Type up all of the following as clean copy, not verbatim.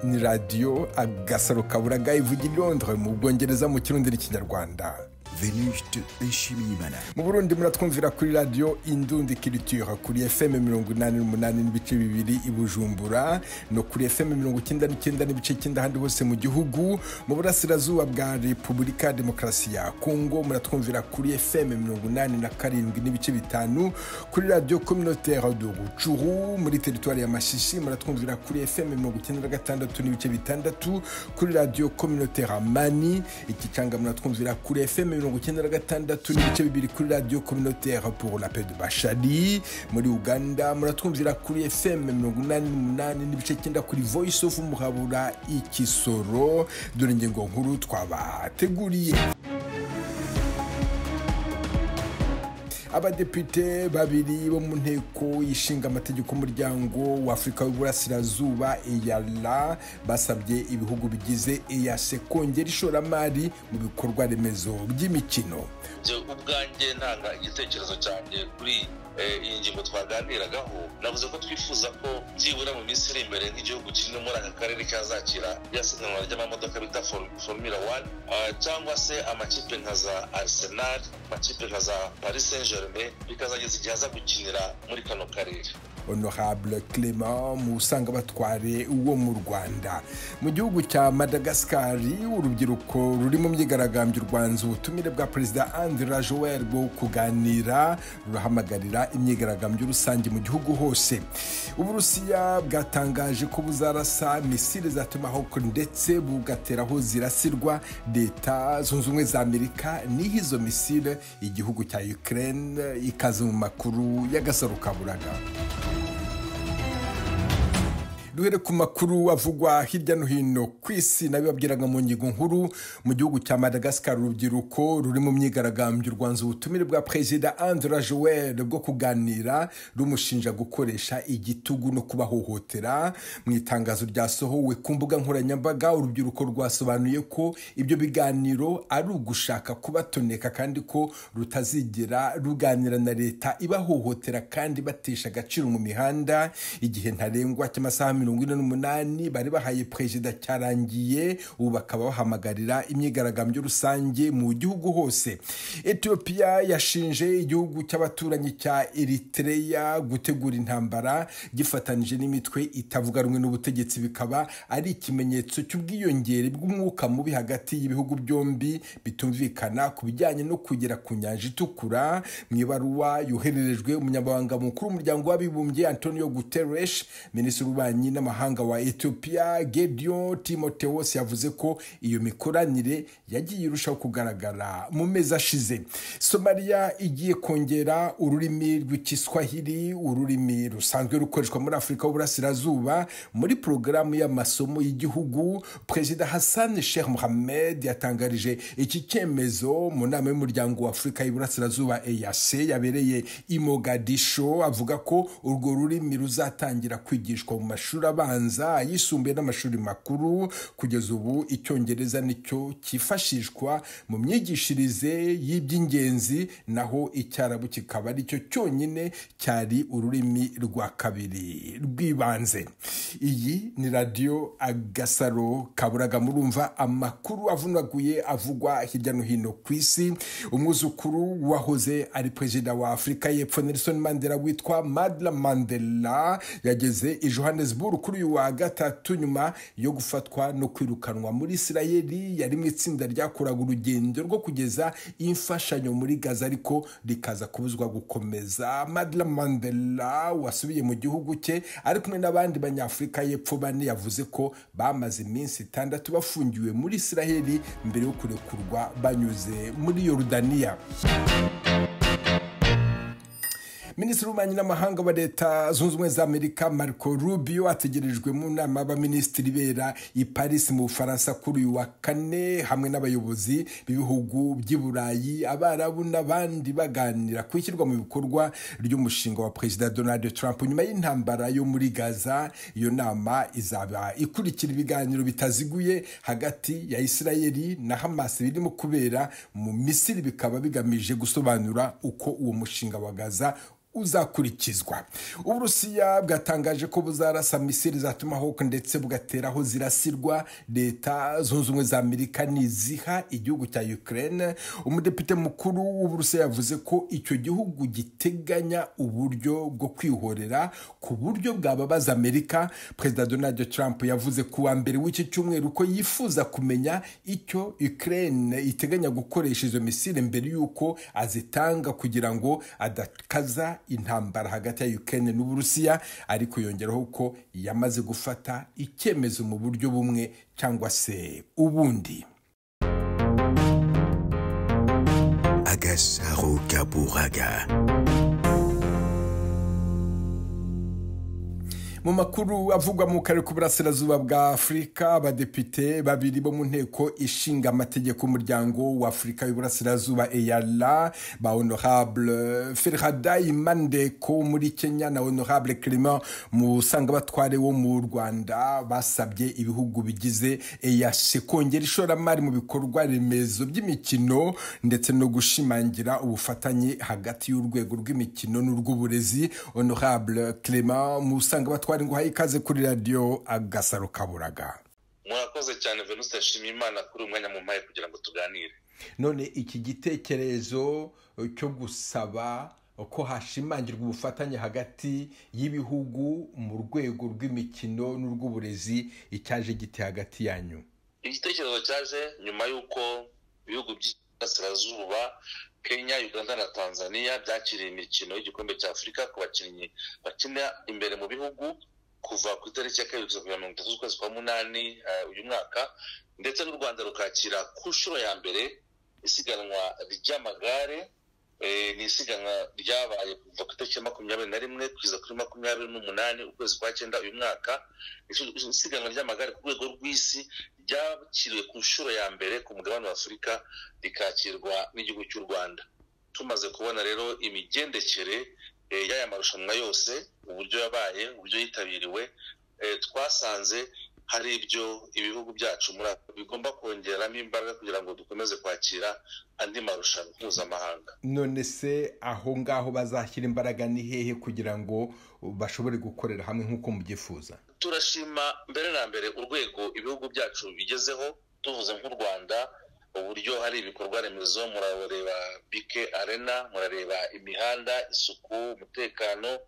ni radiyo agasaro kaburaga ivugira i Londres mu Bwongereza mu Kirundi n'Ikinyarwanda. Venuste Nshimiyimana. Mu Burundi muratwumvira kuri radio Indundi Culture kuri FM 88 n'ibice bibiri i Bujumbura no kuri FM 99 n'ibice 9 handi hose mu gihugu. Mu burasirazuba bwa Repubulika ya Demokarasi ya Kongo muratwumvira kuri FM 87 n'ibice 5 kuri radio communautaire de Rutshuru muri territoire ya Mashishi muratwumvira kuri FM 96 n'ibice 6 kuri radio communautaire Mani ikicanga muratwumvira kuri FM 96 n'ibice bibiri kuri radio communautaire pour la paix de Bashali. Muri Uganda muratwumvira kuri FM 88 n'ibice 9 kuri Voice of Muhabura Ikisoro. Dore ingingo nkuru twabateguriye. Abadepite babiri bo mu nteko yishinga amategeko y'umuryango wa Afrika y'Uburasirazuba EALA basabye ibihugu bigize EAC kongera ishoramari mu bikorwa remezo by'imikino. Ubwanjye ntanga igitekerezo cyane kuri iyi ngingo twaganiragaho, navuze ko twifuza ko byibura mu minsi iri imbere nk'igihugu kimwe muri aka karere cyazakira yasiganwa ry'amamodoka bita Formula 1 cyangwa se amakipe nka za Arsenal, amakipe nka za Paris Saint-Germain bikazageza igihe aza gukinira muri kano karere. Honorable Clement Musanga batware uwo mu Rwanda. Mu gihugu cya Madagascar urubyiruko ruri mu myigaragambyo rwanze ubutumire bwa Perezida André Joel bwo kuganira rurahamagarira imyigaragambyo rusange mu gihugu hose. Uburusiya bwatangaje ko buzarasa misile za Tomahawk ndetse bugateraho zirasirwa Leta Zunze Ubumwe za Amerika n'izo misile igihugu cya Ukraine ikaze mu makuru y'agasaro kaburaga. Duhere ku makuru avugwa hirya no hino ku isi nabibabwiraga mu ngingo nkuru. Mu gihugu cya Madagascar urubyiruko ruri mu myigaragambyo rwanze ubutumire bwa Perezida André Joel bwo kuganira rumushinja gukoresha igitugu no kubahohotera. Mu itangazo ryasohowe ku mbuga nkoranyambaga urubyiruko rwasobanuye ko ibyo biganiro ari ugushaka kubatoneka kandi ko rutazigera ruganira na leta ibahohotera kandi batesha agaciro mu mihanda. Igihe ntarengwa cy'amasaha 48 bari bahaye Perezida cyarangiye, ubu bakaba bahamagarira imyigaragambyo rusange mu gihugu hose. Ethiopia yashinje igihugu cy'abaturanyi cya Eritrea gutegura intambara gifatanije n'imitwe itavuga rumwe n'ubutegetsi, bikaba ari ikimenyetso cy'ubwiyongere bw'umwuka mubi hagati y'ibihugu byombi bitumvikana ku bijyanye no kugera ku nyanja itukura. Mu ibaruwa yohererejwe umunyamabanga mukuru w'umuryango w'abibumbye Antonio Guterres, Minisitiri w'ububanyi n'amahanga wa Ethiopia Gedeon Timotheus yavuze ko iyo mikoranire yagiye irushaho kugaragara mu mezi ashize. Somalia igiye kongera ururimi rw'Ikiswahili, ururimi rusanzwe rukoreshwa muri Afrika y'Uburasirazuba muri porogaramu y'amasomo y'igihugu. Perezida Hassan Sheikh Mohamed yatangarije iki cyemezo mu nama y'umuryango wa Afrika y'Uburasirazuba EAC yabereye i Mogadisho, avuga ko urwo rurimi ruzatangira kwigishwa mu mashuri abanza, ayisumbuye n'amashuri makuru. Kugeza ubu Icyongereza nicyo cyifashishwa mu myigishirize y'iby'ingenzi, naho Icyarabu kikaba aricyo cyonyine cyari ururimi rwa kabiri rw'ibanze. Iyi ni radio agasaro kaburaga, murumva amakuru avunaguye avugwa hirya no hino ku isi. Umwuzukuru wahoze ari Perezida wa Afrika y'Epfo Nelson Mandela witwa Mandla Mandela yageze i Johannesburg kuri uyu wa gatatu nyuma yo gufatwa no kwirukanwa muri Isirayeli. Yari mu itsinda ryakoraga urugendo rwo kugeza imfashanyo muri Gaza ariko rikaza kubuzwa gukomeza. Mandla Mandela wasubiye mu gihugu cye ari kumwe n'abandi banyafurika y'Epfo bane yavuze ko bamaze iminsi 6 bafungiwe muri Isirayeli mbere yo kurekurwa banyuze muri Yorodaniya. Minisitiri w'ububanyi n'amahanga wa Leta Zunze Ubumwe za Amerika Marco Rubio ategerejwe mu nama y'abaminisitiri bera i Paris mu Bufaransa kuri uyu wa kane hamwe n'abayobozi b'ibihugu by'i Burayi, Abarabu n'abandi baganira ku ishyirwa mu bikorwa ry'umushinga wa Perezida Donald Trump nyuma y'intambara yo muri Gaza. Iyo nama izaba ikurikira ibiganiro bitaziguye hagati ya Isirayeli na Hamas birimo kubera mu Misiri, bikaba bigamije gusobanura uko uwo mushinga wa Gaza uzakurikizwa. Uburusiya bwatangaje ko buzarasa misiri za Tomahawk ndetse bugateraho zirasirwa Leta Zunze Ubumwe za Amerika niziha igihugu cya Ukraine. Umudepite mukuru w'Uburusiya yavuze ko icyo gihugu giteganya uburyo bwo kwihorera ku buryo bwababaza Amerika. Perezida Donald Trump yavuze ku wa mbere w'iki cyumweru ko yifuza kumenya icyo Ukraine iteganya gukoresha izo misiri mbere y'uko azitanga kugira ngo adakaza intambara hagati ya Ukraine n'Uburusiya, ariko yongeraho ko yamaze gufata icyemezo mu buryo bumwe cyangwa se ubundi. Agasaro Kaburaga. Mu makuru avugwa mu karere k'uburasirazuba bwa Afurika, abadepite babiri bo mu nteko ishinga amategeko y'umuryango wa Afurika y'uburasirazuba EALA, ba Honorable Ferhadai Mandeko muri Kenya na Honorable Clement Musangabatware wo mu Rwanda, basabye ibihugu bigize EAC kongera ishoramari mu bikorwa remezo by'imikino ndetse no gushimangira ubufatanye hagati y'urwego rw'imikino n'urw'uburezi. Honorable Clement Musangabatware ngo hayikaze kuri radio Agasaro Kaburaga. Murakoze cyane Venuste, nshimiye Imana kuri umwanya mu mpaye kugira ngo tuganire. None iki gitekerezo cyo gusaba ko hashimangirwa ubufatanye hagati y'ibihugu mu rwego rw'imikino n'urw'uburezi, icyaje gite hagati yanyu? Igitekerezo cyaje nyuma y'uko ibihugu by'Iburasirazuba Kenya, Uganda na Tanzania byakiriye imikino y'igikombe cya Afurika ku bakinnyi bakina imbere mu bihugu kuva ku itariki ya 2 kugeza 30 z'ukwezi kwa munani uyu mwaka, ndetse n'u Rwanda rukakira ku nshuro ya mbere isiganwa ry'amagare. Ni isiganwa ryabaye kuva ku itariki ya 21 kugeza kuri 28 ukwezi kwa 9 uyu mwaka. Isiganwa ry'amagare ku rwego rw'isi ryakiriwe ku nshuro ya mbere ku mugabane wa Afurika, rikakirwa n'igihugu cy'u Rwanda. Tumaze kubona rero imigendekere y'aya marushanwa yose, uburyo yabaye, uburyo yitabiriwe, twasanze hari ibyo ibihugu byacu bigomba kongeramo imbaraga kugira ngo dukomeze kwakira andi marushanwa mpuzamahanga. None se aho ngaho bazashyira imbaraga ni hehe kugira ngo bashobore gukorera hamwe nk'uko mubyifuza? Turashima mbere na mbere urwego ibihugu byacu bigezeho. Tuvuze nk'u Rwanda, uburyo hari ibikorwa remezo, murareba Bike Arena, murareba imihanda, isuku, umutekano,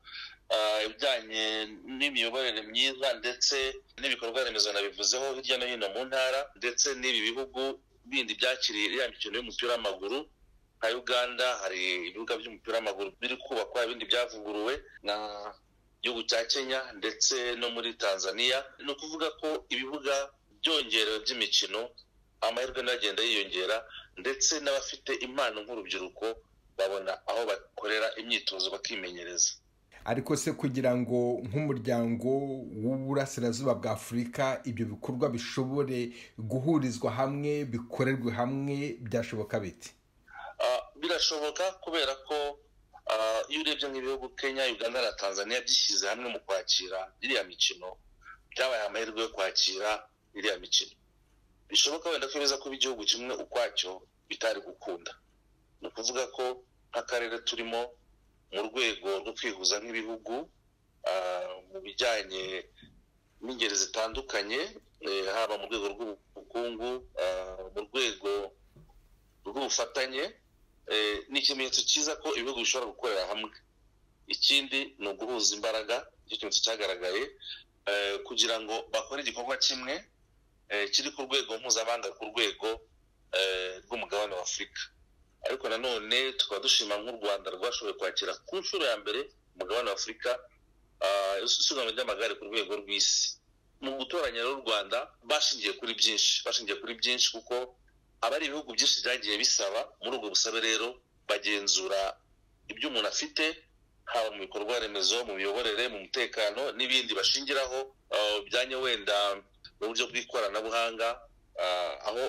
ibijyanye n'imiyoborere myiza ndetse n'ibikorwa remezo nabivuzeho hirya no hino mu ntara, ndetse n'ibi bihugu bindi byakiriye iriya mikino y'umupira w'amaguru. Nka Uganda hari ibibuga by'umupira w'amaguru biri kubakwa, ibindi byavuguruwe, na gihugu cya Kenya ndetse no muri Tanzania. Ni ukuvuga ko ibibuga byongerewe by'imikino, amahirwe n'agenda yiyongera, ndetse n'abafite impano nk'urubyiruko babona aho bakorera imyitozo bakimenyereza. Ariko se kugira ngo nk'umuryango w'uburasirazuba bwa Afurika ibyo bikorwa bishobore guhurizwa hamwe, bikorerwe hamwe, byashoboka bite? Birashoboka kubera ko iyo urebye nk'ibihugu Kenya, Uganda na Tanzania byishyize hamwe mu kwakira iriya mikino, byabaye amahirwe yo kwakira iriya mikino. Bishoboka wenda ko biza kuba igihugu kimwe ukwacyo bitari gukunda. Ni ukuvuga ko nk'akarere turimo mu rwego rwo kwihuza nk'ibihugu mu bijyanye n'ingeri zitandukanye, haba mu rwego rw'ubukungu, mu rwego rw'ubufatanye, ni ikimenyetso cyiza ko ibihugu bishobora gukorera hamwe. Ikindi ni uguhuza imbaraga, icyo kintu cyagaragaye, kugira ngo bakore igikorwa kimwe kiri ku rwego mpuzamahanga, ku rwego rw'umugabane wa Afurika. Ariko nanone tukaba dushima nk'u Rwanda rwashoboye kwakira ku nshuro ya mbere umugabane wa Afurika isiganwa ry'amagare ku rwego rw'isi. Mu gutoranya rero u Rwanda bashingiye kuri byinshi kuko abari ibihugu byinshi byagiye bisaba. Muri ubwo busabe rero bagenzura ibyo umuntu afite, haba mu bikorwa remezo, mu miyoborere, mu mutekano n'ibindi bashingiraho, bijyanye wenda mu buryo bw'ikoranabuhanga, aho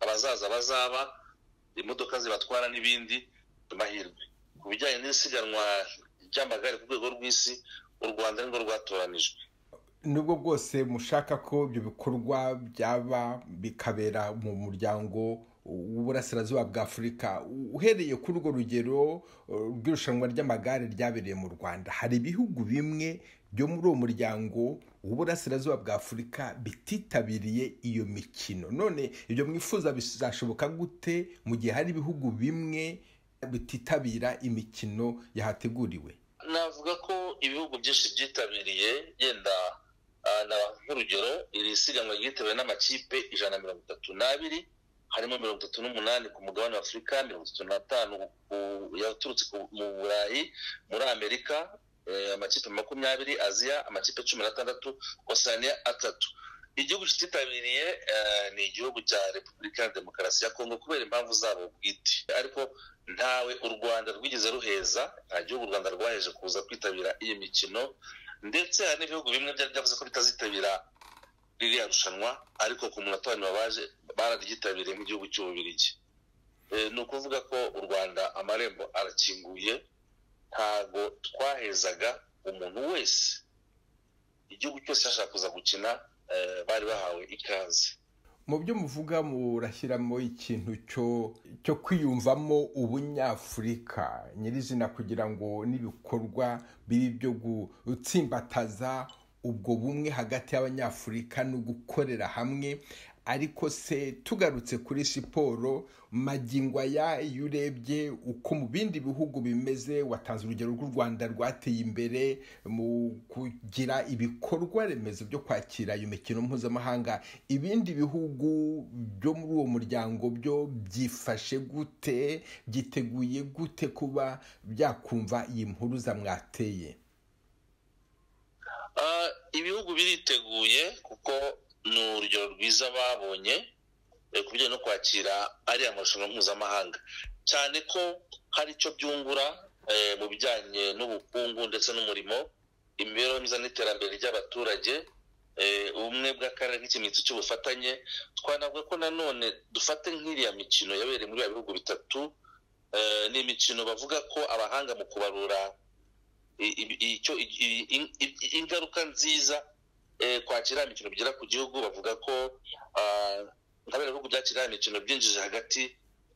abazaza bazaba, imodoka zibatwara n'ibindi. Amahirwe ku bijyanye n'isiganwa ry'amagare ku rwego rw'isi, u Rwanda nirwo rwatoranijwe. Nubwo bwose mushaka ko ibyo bikorwa byaba bikabera mu muryango w'uburasirazuba bwa Afurika. Uhereye kuri urwo rugero rw'irushanwa ry'amagare ryabereye mu Rwanda, hari ibihugu bimwe byo muri uwo muryango w'uburasirazuba bwa Afurika bititabiriye iyo mikino. None ibyo mwifuza bizashoboka gute mu gihe hari ibihugu bimwe bititabira imikino yahateguriwe? Navuga ko ibihugu byinshi byitabiriye, yenda nk'urugero iri siganwa ryitewe n'amakipe 132, harimo 38 ku mugabane wa Afurika, 35 yaturutse mu Burayi, muri Amerika amakipe 20, Aziya amakipe 16, Oceania 3. Igihugu kititabiriye ni igihugu cya Repubulika ya Demokarasi ya Kongo kubera impamvu zabo bwite, ariko ntawe u Rwanda rwigeze ruheza, nta gihugu u Rwanda rwaheje kuza kwitabira iyi mikino, ndetse hari n'ibihugu bimwe byavuze ko bitazitabira ririya rushanwa, ariko ku munota wa baje bararyitabiriye nk'igihugu cy'Ububiligi. Ni ukuvuga ko u Rwanda amarembo arakinguye, ntago twahezaga umuntu wese, igihugu cyose cyashaka kuza gukina bari bahawe ikaze. Mu byo muvuga murashyiramo ikintu cyo kwiyumvamo ubunyafurika nyirizina, kugira ngo n'ibikorwa bibi byo gutsimbataza ubwo bumwe hagati y'abanyafurika no gukorera hamwe. Ariko se tugarutse kuri siporo, magingo aya iyo urebye uko mu bindi bihugu bimeze, watanze urugero rw'u Rwanda rwateye imbere mu kugira ibikorwa remezo byo kwakira iyo mikino mpuzamahanga, ibindi bihugu byo muri uwo muryango byo byifashe gute, byiteguye gute kuba byakumva iyi mpuruza mwateye? Ibihugu biriteguye kuko ni urugero rwiza babonye ku bijyanye no kwakira ariya marushanwa mpuzamahanga, cyane ko hari icyo byungura mu bijyanye n'ubukungu ndetse n'umurimo, imibereho myiza n'iterambere ry'abaturage, ubumwe bw'akarere nk'ikimenyetso cy'ubufatanye. Twanavuga ko nanone dufate nk'iriya mikino yabereye muri ya bihugu bitatu, ni imikino bavuga ko abahanga mu kubarura ingaruka nziza kwakira imikino bigera ku gihugu, bavuga ko nk'abera bihugu byakira imikino byinjije hagati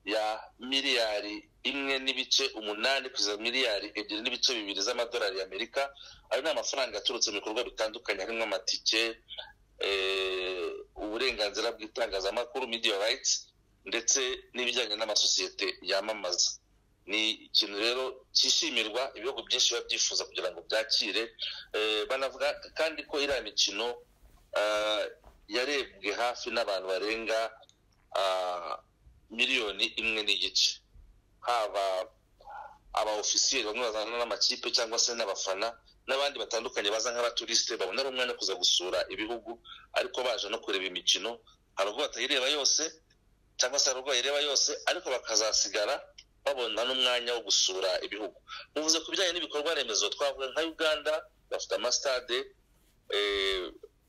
ya miliyari 1.8 kugeza miliyari 2.2 z'amadolari y'Amerika. Ayo ni amafaranga yaturutse mu bikorwa bitandukanye, harimo amatike, uburenganzira bw'itangazamakuru, media rights, ndetse n'ibijyanye n'amasosiyete yamamaza. Ni ikintu rero cyishimirwa, ibihugu byinshi biba byifuza kugira ngo byakire. Banavuga kandi ko iriya mikino yarebwe hafi n'abantu barenga 1.5 miliyoni, haba aba-officiers bamwe bazana n'amakipe cyangwa se n'abafana n'abandi batandukanye baza nk'abaturisite, babona ari umwanya kuza gusura ibihugu, ariko baje no kureba imikino. Hari ubwo batayireba yose cyangwa se hari ubwo bayireba yose, ariko bakazasigara babona n'umwanya wo gusura ibihugu. Muvuze ku bijyanye n'ibikorwa remezo, twavuga nka Uganda bafite amastade,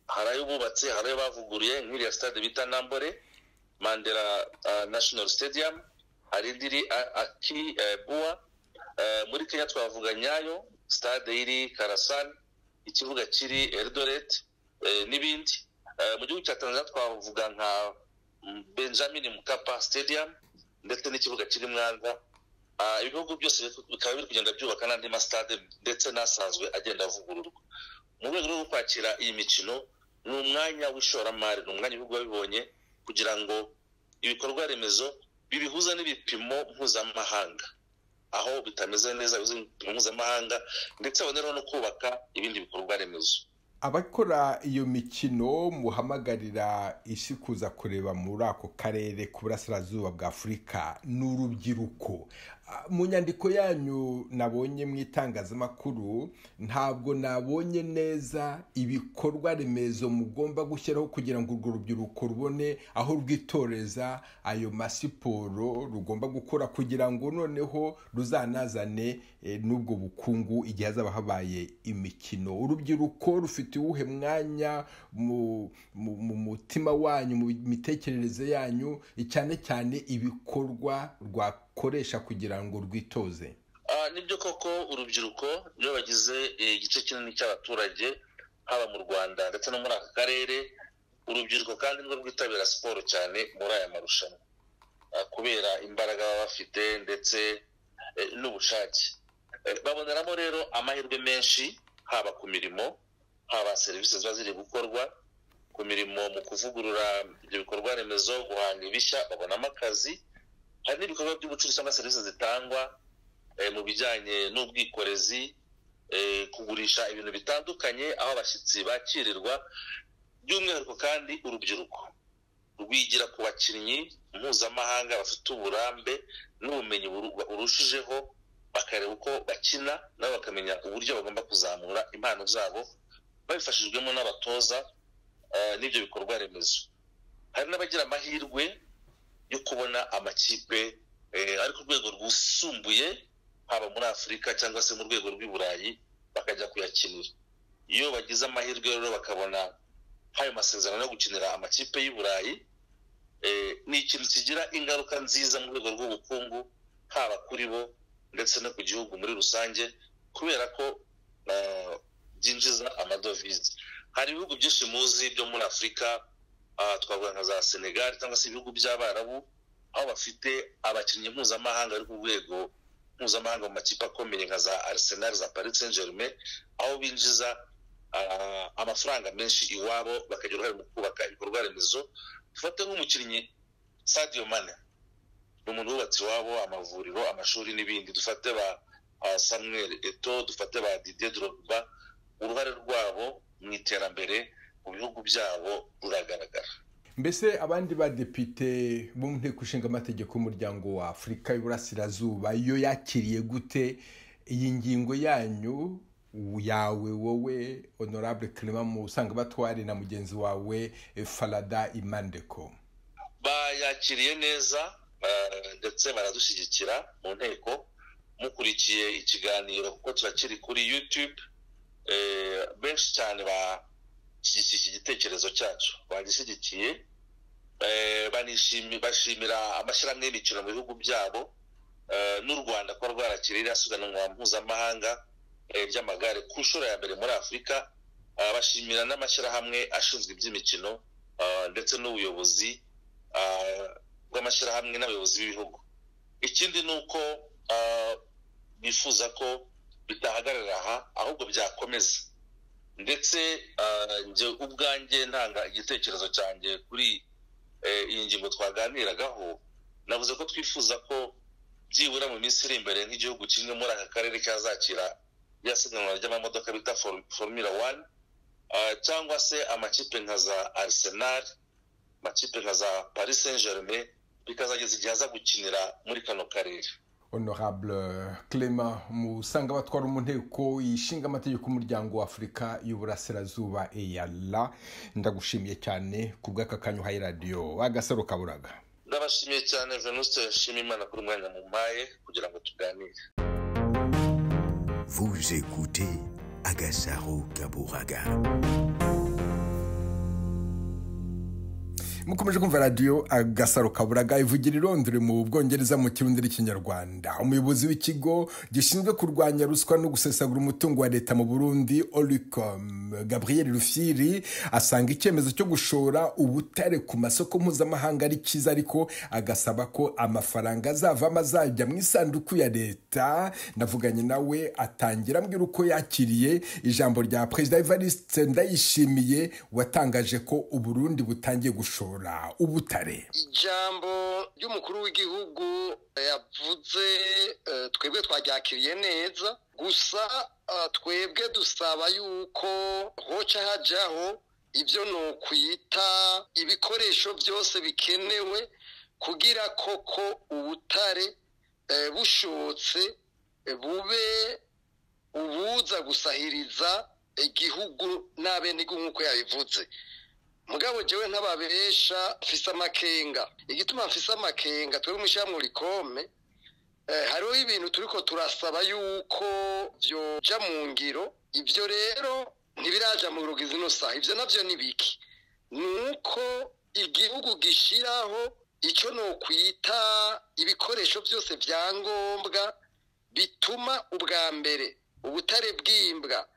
hari ayo bubatse, hari ayo bavuguruye, nk'iriya stade bita Nambole Mandela National Stadium, hari indi Aki Bua. Muri Kenya twavuga Nyayo stade iri Karasan, ikibuga kiri Eldoret, n'ibindi. Mu gihugu cya Tanzania twavuga nka Benjamin Mkapa Stadium, ndetse n'ikibuga kiri Mwanza. Ibihugu byose bikaba biri kugenda byubaka n'andi mastade ndetse n'asanzwe agenda avugururwa. Mu rwego rwo kwakira iyi mikino, ni umwanya w'ishoramari, ni umwanya ibihugu babibonye kugira ngo ibikorwa remezo bibihuza n'ibipimo mpuzamahanga, aho bitameze neza ibipimo mpuzamahanga, ndetse baboneraho no kubaka ibindi bikorwa remezo. Abakora iyo mikino muhamagarira isi kuza kureba muri ako karere k'uburasirazuba bwa Afurika n'urubyiruko. Mu nyandiko yanyu nabonye mu itangazamakuru, ntabwo nabonye neza ibikorwa remezo mugomba gushyiraho kugira ngo urwo rubyiruko rubone aho rwitoreza ayo masiporo rugomba gukora, kugira ngo noneho ruzanazane n'ubwo bukungu igihe hazaba habaye imikino. Urubyiruko rufite uwuhe mwanya mu mutima wanyu, mu mitekerereze yanyu, cyane cyane ibikorwa rwakoresha kugira ngo rwitoze? Nibyo koko urubyiruko niyo bagize igice kinini cy'abaturage, haba mu Rwanda ndetse no muri aka karere. Urubyiruko kandi nirwo rwitabira siporo cyane muri aya marushanwa. kubera imbaraga baba bafite ndetse n'ubushake. Baboneramo rero amahirwe menshi, haba ku mirimo, haba serivisi ziba ziri gukorwa ku mirimo, mu kuvugurura ibyo bikorwa remezo, guhanga ibishya, babonamo akazi. Hari n'ibikorwa by'ubucuruzi cyangwa serivisi zitangwa mu bijyanye n'ubwikorezi, kugurisha ibintu bitandukanye aho abashyitsi bakirirwa. By'umwihariko kandi urubyiruko rwigira ku bakinnyi mpuzamahanga bafite uburambe n'ubumenyi burushijeho, bakareba uko bakina nabo bakamenya uburyo bagomba kuzamura impano zabo babifashijwemo n'abatoza n'ibyo bikorwa remezo. Hari n'abagira amahirwe yo kubona amakipe ari ku rwego rwisumbuye, haba muri Afurika cyangwa se mu rwego rw'i Burayi, bakajya kuyakinira. Iyo bagize amahirwe rero bakabona hayo masezerano yo gukinira amakipe y'u Burayi, ni ikintu kigira ingaruka nziza mu rwego rw'ubukungu, haba kuri bo ndetse no ku gihugu muri rusange, kubera ko byinjiza amadovize. Hari ibihugu byinshi muzi byo muri Afurika, twavuga nka za Senegal cyangwa se ibihugu by'Abarabu, aho bafite abakinnyi mpuzamahanga ari ku rwego mpuzamahanga mu makipe akomeye nka za Arsenal, za Paris Saint-Germain, aho binjiza amafaranga menshi iwabo, bakagira uruhare mu kubaka ibikorwa remezo. Dufate nk'umukinnyi Sadio Mane, ni umuntu wubatse iwabo amavuriro, amashuri n'ibindi. Dufate ba Samuel Eto'o, dufate ba Didier Drogba. Uruhare rwabo mu iterambere mu bihugu byabo ruragaragara. Mbese abandi badepite bo mu nteko ishinga amategeko y'umuryango wa Afurika y'Uburasirazuba iyo yakiriye gute iyi ngingo yanyu yawe wowe Honorable Clement Musangabatware na mugenzi wawe Falada Imandeko? Bayakiriye neza ndetse baradushyigikira mu nteko. Mukurikiye ikiganiro kuko turakiri kuri YouTube, benshi cyane bashyigikiye igitekerezo cyacu, bagishyigikiye. Bashimira amashyirahamwe y'imikino mu bihugu byabo n'u Rwanda ko rwarakiriye asiganwa mpuzamahanga ry'amagare ku nshuro ya mbere muri Afurika. Bashimira n'amashyirahamwe ashinzwe iby'imikino ndetse n'ubuyobozi bw'amashyirahamwe n'abayobozi b'ibihugu. Ikindi ni uko bifuza ko bitahagarara aha, ahubwo byakomeza. Ndetse njye ubwanjye ntanga igitekerezo cyanjye kuri iyi ngingo twaganiragaho. Navuze ko twifuza ko byibura mu minsi iri imbere nk'igihugu kimwe muri aka karere cyazakira yasiganwa ry'amamodoka bita Formula 1, cyangwa se amakipe nka za Arsenal, amakipe nka za Paris Saint-Germain, bikazageza igihe aza gukinira muri kano karere. Honorable Clement Musangabatware mu nteko ishinga amategeko y'umuryango wa Afurika y'Uburasirazuba EALA, ndagushimiye cyane ku bw'aka kanyu hayi radio Agasaro Kaburaga. Ndabashimiye cyane Venuste, Nshimiyimana kuri mwanya mu mpaye kugira ngo tuganire. Vous écoutez Agasaro Kaburaga. Mukomeje kumva radio Agasaro Kaburaga ivugira i Londres mu Bwongereza mu Kirundi n'Ikinyarwanda. Umuyobozi w'ikigo gishinzwe kurwanya ruswa no gusesagura umutungo wa leta mu Burundi Olicom, Gabriel Rufyiri, asanga icyemezo cyo gushora ubutare ku masoko mpuzamahanga ari cyiza, ariko agasaba ko amafaranga azavamo azajya mu isanduku ya leta. Navuganye nawe atangira ambwira uko yakiriye ijambo rya Perezida Evariste Ndayishimiye watangaje ko Uburundi butangiye gushora ubutare. Ijambo ry'umukuru w'igihugu yavuze twebwe twaryakiriye neza, gusa twebwe dusaba yuko hoca hajaho ibyo no kwita ibikoresho byose bikenewe kugira koko ubutare bushotse bube ubuza gusahiriza igihugu n'abenegihugu nk'uko yabivuze. Mugabo jewe ntababesha, mfise amakenga. Igituma mfise amakenga, twebwe mushyamwe Olicom, hariho ibintu turiko turasaba yuko byoja mu ngiro. Ibyo rero ntibiraja mu rugizi no saha. Ibyo navyo ni biki? Nuko igihugu gishiraho icyo no kwita ibikoresho byose byangombwa bituma ubwa mbere ubutare bwimbwa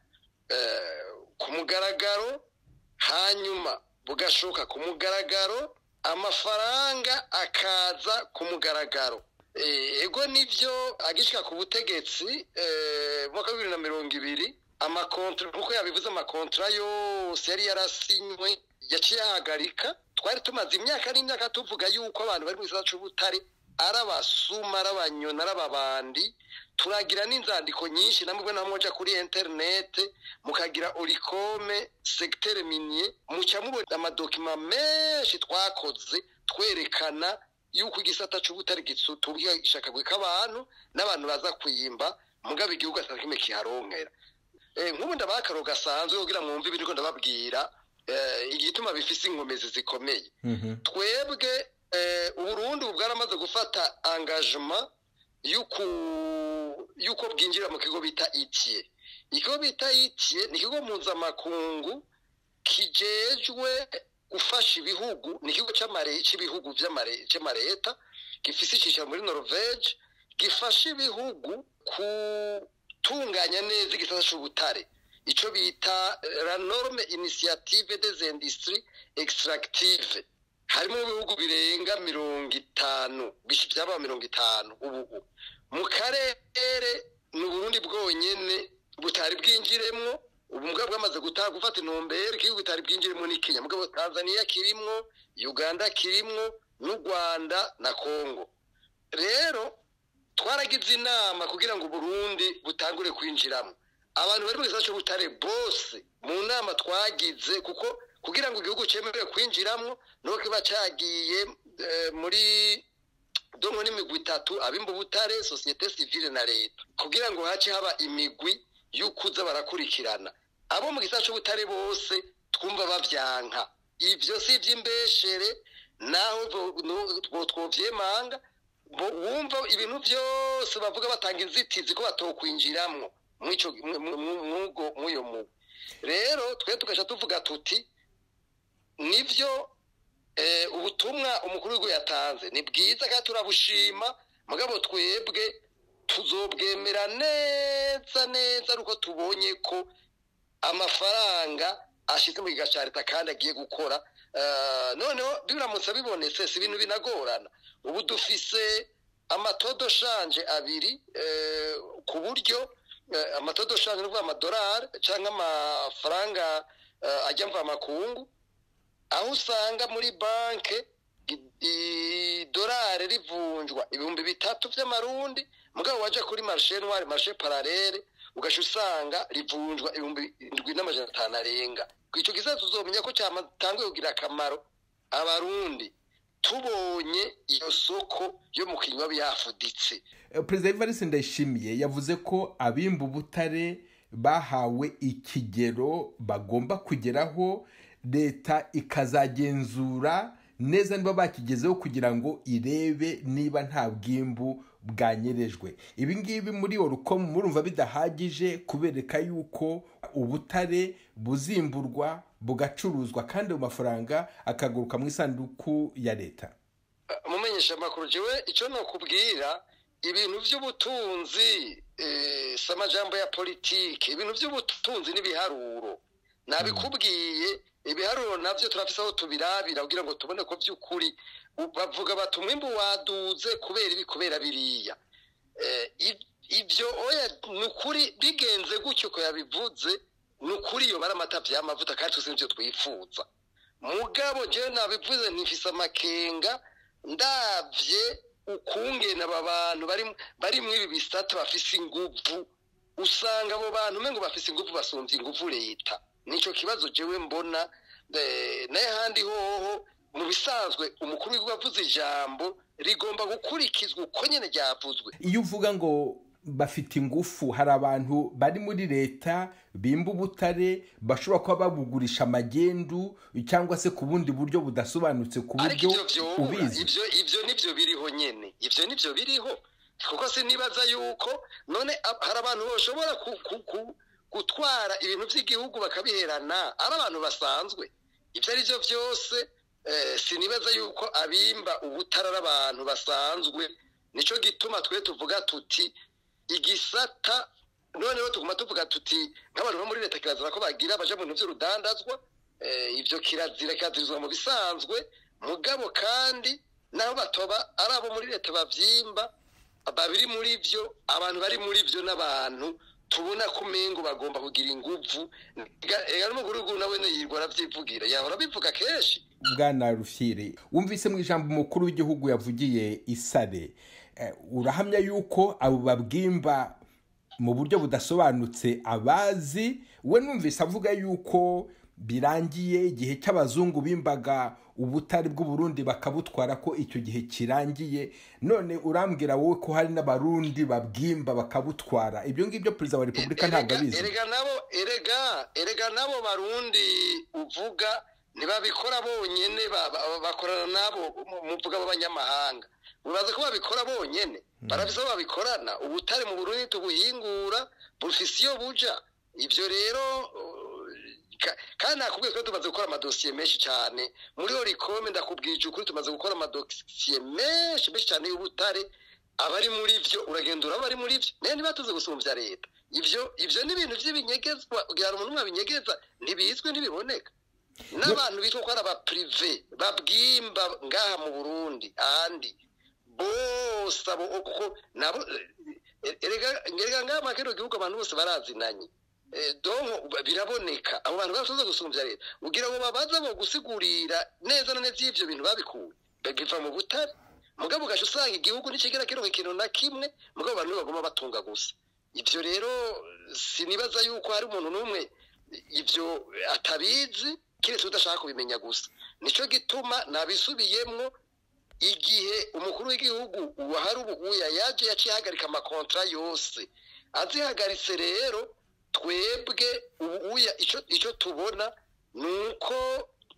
ku mugaragaro, hanyuma bugashoka ku mugaragaro, amafaranga akaza ku mugaragaro. Ego nivyo agishika ku butegetsi mwaka 2020 amakontra kuko yabivuze amakontra yose yari yarasinywe yaciye ahagarika. Twari tumaze imyaka n'imyaka tuvuga yuko abantu bari mu gisata c'ubutare arabasuma arabanyona arababandi. Turagira n'inzandiko nyinshi namwe namoja kuri internet mukagira Oricome secteur minier muca mubona amadokima menshi twakoze twerekana yuko igisata c'ubutare gitsutubiye ishakagwe k'abantu n'abantu baza kwimba mugabe igihugu atakime kiharonkera. Nk'ubu ndabakaro gasanzwe kugira mwumve ibintu ndababwira igituma bifise inkomezi zikomeye. Twebwe Uburundi bwaramaze gufata engagement yuko bwinjira mu kigo bita ITIE. Ikigo bita ITIE ni ikigo mpuzamakungu kijejwe gufasha ibihugu, ni ikigo cy'ibihugu by'amareta gifise icicaro muri Norvege, gifasha ibihugu kutunganya neza igisata c'ubutare, ico bita la norme initiative des industries extractives. Harimo ibihugu birenga 50 byaba 50 ubu mu karere n'Uburundi bwonyene butari bwinjiremwo. Ubu mugabo bwamaze gufata intumbero igihugu bitari bwinjiremwo ni Kenya, mugabo Tanzania kirimwo, Uganda kirimwo, n'u Rwanda na Kongo. Rero twaragize inama kugira ngo Burundi butangure kwinjiramo. Abantu bari mu gisata c'ubutare bose mu nama twagize kuko kugira ngo igihugu cyemerwe kwinjiramo no kiba cyagiye muri dongo n'imigwi 3 abimba butare societe civile na leta kugira ngo hace haba imigwi yukuza barakurikirana. Abo mu gisata c'ubutare bose twumva bavyanka ivyo si ivy'imbeshere naho twovyemanga bumva ibintu byose bavuga batanga inzitizi ko batokwinjiramo mwico muyo mu. Rero twe tugasha tuvuga tuti nivyo ubutumwa umukuru w'igihugu yatanze ni bwiza kandi turabushima, mugabo twebwe tuzobwemera neza ruko tubonye ko amafaranga ashize mu giga ca leta kandi agiye gukora. Noneho biramutse bibonetse si ibintu binagorana. Ubu dufise amatodo shanje abiri ku buryo amatodo shanje n'uvuga amadolari canke amafaranga ajya mva makungu, aho usanga muri banke idolari rivunjwa 3,000 vy'amarundi, mugabo waje kuri marché noir marché parallele ugasha usanga rivunjwa 7,500 arenga. Kwico kizazo uzomenya ko cyatanguye kugira akamaro abarundi tubonye iyo soko yo mu kinywa byafuditse. President Evariste Ndayishimiye yavuze ko abimba ubutare bahawe ikigero bagomba kugeraho, leta ikazagenzura neza niba bakigezeho kugira ngo irebe niba nta bwimbu bwanyerejwe. Ibi ngibi muri Oricome murumva bidahagije kubereka yuko ubutare buzimburwa bugacuruzwa kandi mu mafaranga akaguruka mu isanduku ya leta. Mumenyesha makuru jewe ico no kubwira ibintu by'ubutunzi samajambo ya politike, ibintu by'ubutunzi n'ibiharuro nabikubwiye. Ibiharuro navyo turafise aho tubirabira kugira ngo tubone ko by'ukuri bavuga bati umwimbu waduze kubera biriya. Ivyo oya nukuri bigenze gutyo ko yabivuze nukuri yo baramata vy'amavuta kandi twese nivyo twifuza. Mugabo je nabivuze nifise amakenga ndavye ukungena aba bantu bari mu ibi bisata bafise inguvu, usanga abo bantu mengo bafise inguvu basumvye inguvu leta. Nico kibazo jewe mbona naye handi hoho mu bisanzwe umukuru w'igihugu avuze ijambo rigomba gukurikizwa uko nyene ryavuzwe. Iyo uvuga ngo bafite ingufu, hari abantu bari muri leta bimba ubutare bashobora kuba babugurisha magendu cyangwa se ku bundi buryo budasobanutse ku buryo ubizi. Ivyo nivyo biriho nyene, ivyo nivyo biriho kuko sinibaza yuko none hari abantu bashobora gutwara ibintu by'igihugu bakabiherana ari abantu basanzwe. Ibyo ari byo byose sinibaza yuko abimba ubutara abantu basanzwe. Nico gituma twe tuvuga tuti igisata noneho tuguma tuvuga tuti nk'abantu bo muri leta kirazira ko bagira baje mu bintu by'urudandazwa. Ivyo kirazira kazirizwa mu bisanzwe mugabo kandi naho batoba ari abo muri leta bavyimba babiri muri byo abantu bari muri byo n'abantu tubona ko umengo bagomba kugira inguvu ega n'umukuru nawe yirwa aravyivugira yahora bivuga kenshi. Bwana Rufyiri, wumvise mu ijambo umukuru w'igihugu yavugiye isare, urahamya yuko abo babwimba mu buryo budasobanutse abazi, we numvise avuga yuko birangiye igihe cy'abazungu bimbaga ubutari bw'u Burundi bakabutwara ko icyo gihe kirangiye, none urambwira wowe ko hari n'abarundi babwimba bakabutwara. Ibyo ngibyo Perezida wa Repubulika ntabwo abizi. Erega nabo barundi uvuga ntibabikora bonyene, bakorana nabo muvuga b'abanyamahanga. Ubaze ko babikora bonyene, barafise babikorana. Ubutare mu Burundi tubuhingura bufise iyo buja. Ibyo rero kandi nakubwiye ko tumaze gukora amadosiye menshi cyane muri Oricome, ndakubwije ukuri tumaze gukora amadosiye menshi cyane y'ubutare. Abari muri byo uragenda urabari muri byo naye ntibatuze gusumbya leta. Ibyo ni ibintu by'ibinyegezwa, kugira umuntu umwe abinyegeza ntibizwe ntibiboneka. N'abantu bitwa ko ari aba privé babwimba ngaha mu Burundi ahandi bose abo uko nabo erega ngaha makero gihugu abantu bose barazinanye. Donc biraboneka abo bantu basuze gusumbya leta ugira ngo babaza bo gusigurira neza na neza ivyo bintu babikuye bagiva mu butare. Mugabo ugasha usanga igihugu n'ikigera kironka ikintu na kimwe, mugabo abantu bagoma batunga gusa. Ivyo rero sinibaza yuko hari umuntu n'umwe ivyo atabizi kiretse udashaka kubimenya gusa. Nico gituma nabisubiyemwo igihe umukuru w'igihugu wahari ubuya yaje yacihagarika amakontra yose azihagaritse. Rero twebwe ubuya ico tubona nuko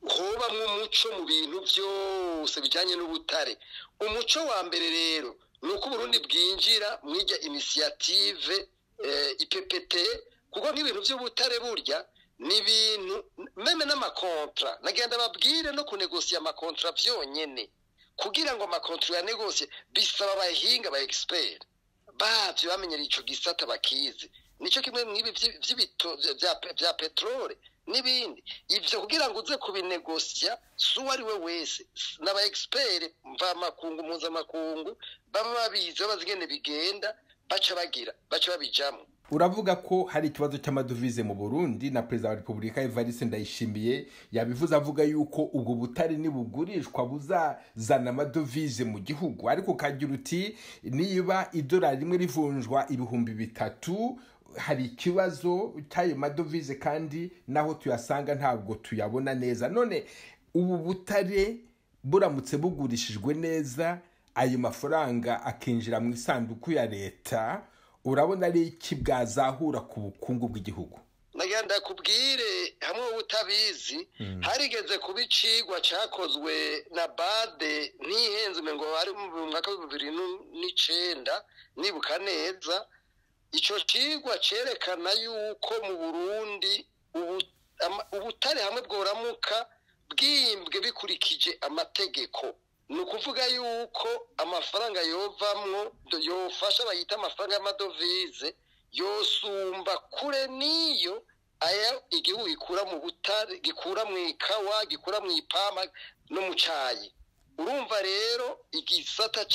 hobamwe umuco mu bintu byose bijanye n'ubutare. Umuco wa mbere rero nuko Burundi bwinjira mwija initiative IPPT, kuko nk'ibintu by'ubutare burya n'ibintu meme n'amakontra nagenda babwire no kunegosiya amakontra vyonyene. Kugira ngo amakontra ya negosie bisaba abahinga ba expert bavyo bamenyera ico gisata bakizi. Nico kimwe mwibi vy'ibito vya petrole n'ibindi. Ivyo kugira ngo uze kubinegosya so ari we wese n'aba expert mva makungu muza makungu baba babizi bazigene bigenda baca babijamo. Uravuga ko hari ikibazo cy'amadovize mu Burundi na Perezida wa Repubulika Evariste Ndayishimiye yabivuze avuga yuko ubwo butari nibugurishwa buzazana amadovize mu gihugu, ariko kagira uti niba idolari rimwe rivunjwa ibihumbi 3 hari ikibazo cy'ayo madovize kandi naho tuyasanga ntabwo tuyabona neza. None ubu butare buramutse bugurishijwe neza ayo mafaranga akinjira mu isanduku ya leta, urabona ari iki bwazahura ku bukungu bw'igihugu? Nagenda kubwire hamwe ubutabizi harigeze kubicigwa cyakozwe na Bade ntihenze ngo ari mu mwaka wa 2009 nibuka neza. Ico cigwa cerekana yuko mu Burundi ubutare hamwe bworamuka bwimbwe bikurikije amategeko. Nukuvuga yuko amafaranga yovamwo yofasha bayita amafaranga y'amadovize yosumba kure niyo aya igihugu gikura mu butare, gikura mu ikawa, gikura mu ipama no mu cayi. Urumva rero igisata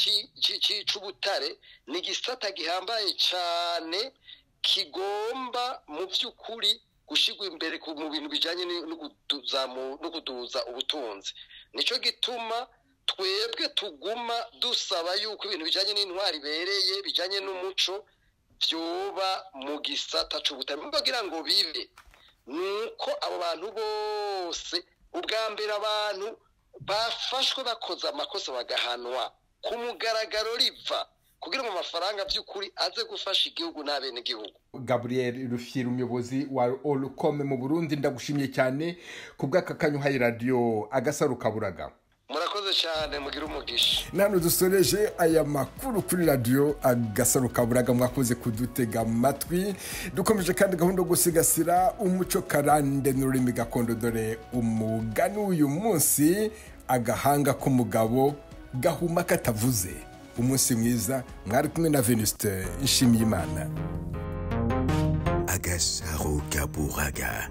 c'ubutare ni igisata gihambaye cyane kigomba mu by'ukuri gushigwa imbere mu bintu bijanye no kuduza ubutunzi. Nico gituma twebwe tuguma dusaba yuko ibintu bijanye n'intwari bereye bijanye n'umuco byoba mu gisata c'ubutare. Mbagira ngo bibe nuko abo bantu bose ubwa mbere abantu bafashwe bakoze amakosa bagahanwa ku mugaragaro riva kugira ngo amafaranga by'ukuri aze gufasha igihugu n'abene gihugu. Gabriel Rufyiri, umuyobozi wa Oricome mu Burundi, ndagushimye cyane kubw'aka kanyuhaye radio Agasaro Kaburaga. Murakoze cyane, mugira umugisha. Nano dusoreje aya makuru kuri radio Agasaro Kaburaga, mwakoze kudutega amatwi. Dukomeje kandi gahunda yo gusigasira umuco karande n'ururimi gakondo, dore umugani uyu munsi agahanga k'umugabo gahuma katavuze. Umunsi mwiza, mwari kumwe na Venuste Nshimiyimana. Agasaro Kaburaga.